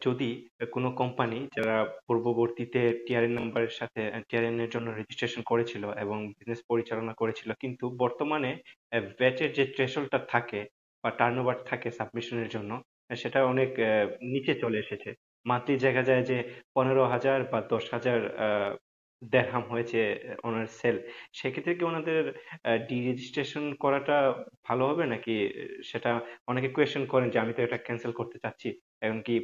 যদি কোনো কোম্পানি যারা পূর্ববর্তীতে টিআরএন নাম্বারের সাথে টিআরএন এর জন্য রেজিস্ট্রেশন করেছিল এবং বিজনেস পরিচালনা করেছিল, কিন্তু বর্তমানে ভ্যাটের যে থ্রেশহোল্ডটা থাকে বা টার্নওভার থাকে সাবমিশনের জন্য, সেটা অনেক নিচে চলে এসেছে। মান্থলি দেখা যায় যে 15,000 বা 10,000 দেরহাম হয়েছে ওনার সেল। সেক্ষেত্রে কি ওনাদের ডি রেজিস্ট্রেশন করাটা ভালো হবে নাকি? সেটা অনেকে কোয়েশ্চেন করেন যে আমি তো এটা ক্যান্সেল করতে চাচ্ছি, এখন কি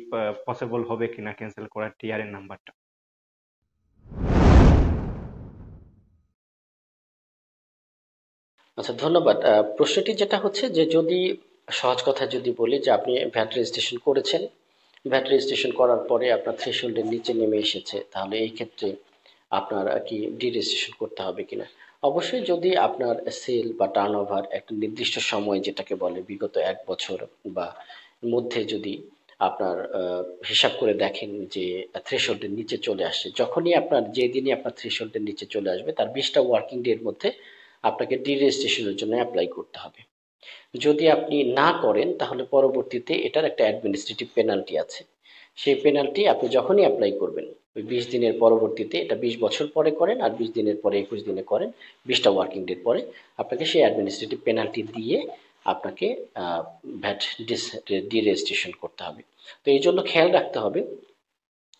পসিবল হবে কিনা ক্যান্সেল করার টিআরএন নাম্বারটা? আচ্ছা, ধন্যবাদ। প্রশ্নটি যেটা হচ্ছে যে যদি সহজ কথা যদি বলি যে আপনি ভ্যাট রেজিস্ট্রেশন করেছেন, ভ্যাট রেজিস্ট্রেশন করার পরে আপনার থ্রেশহোল্ডের নিচে নেমে এসেছে, তাহলে এই ক্ষেত্রে আপনার কি ডি রেজিস্ট্রেশন করতে হবে কিনা। অবশ্যই যদি আপনার সেল বা টার্নওভার একটা নির্দিষ্ট সময় যেটাকে বলে বিগত 1 বছর বা মধ্যে যদি আপনার হিসাব করে দেখেন যে থ্রেশহোল্ডের নিচে চলে আসছে, যখনই আপনার যেদিনই আপনার থ্রেশহোল্ডের নিচে চলে আসবে তার 20টা ওয়ার্কিং ডে এর মধ্যে আপনাকে ডি রেজিস্ট্রেশনের জন্য অ্যাপ্লাই করতে হবে। যদি আপনি না করেন তাহলে পরবর্তীতে এটার একটা অ্যাডমিনিস্ট্রেটিভ পেনাল্টি আছে। সেই পেনাল্টি আপনি যখনই অ্যাপ্লাই করবেন ওই 20 দিনের পরবর্তীতে, এটা 20 বছর পরে করেন আর 20 দিনের পরে 21 দিনে করেন, 20টা ওয়ার্কিং ডের পরে আপনাকে সেই অ্যাডমিনিস্ট্রেটিভ পেনাল্টি দিয়ে আপনাকে ভ্যাট ডি রেজিস্ট্রেশন করতে হবে। তো এই জন্য খেয়াল রাখতে হবে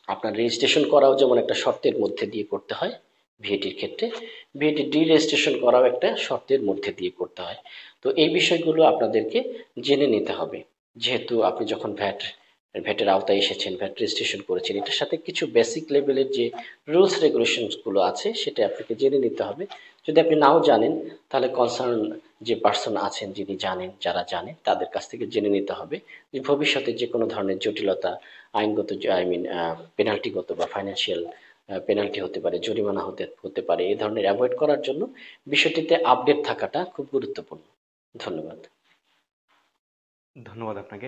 আপনার রেজিস্ট্রেশন করাও যেমন একটা শর্তের মধ্যে দিয়ে করতে হয় ভিএটির ক্ষেত্রে, ভিএটি ডি রেজিস্ট্রেশন করাও একটা শর্তের মধ্যে দিয়ে করতে হয়। তো এই বিষয়গুলো আপনাদেরকে জেনে নিতে হবে। যেহেতু আপনি যখন ভ্যাটের আওতায় এসেছেন, ভ্যাট রেজিস্ট্রেশন করেছেন, এটার সাথে কিছু বেসিক লেভেলের যে রুলস রেগুলেশনস গুলো আছে সেটা আপনাকে জেনে নিতে হবে। যদি আপনি নাও জানেন তাহলে কনসার্ন যে পার্সন আছেন যিনি জানেন, যারা জানেন তাদের কাছ থেকে জেনে নিতে হবে যে ভবিষ্যতে যে কোনো ধরনের জটিলতা, আইনগত আই মিন পেনাল্টিগত বা ফাইন্যান্সিয়াল পেনাল্টি হতে পারে, জরিমানা হতে হতে পারে, এই ধরনের অ্যাভয়েড করার জন্য বিষয়টিতে আপডেট থাকাটা খুব গুরুত্বপূর্ণ। ধন্যবাদ। ধন্যবাদ আপনাকে।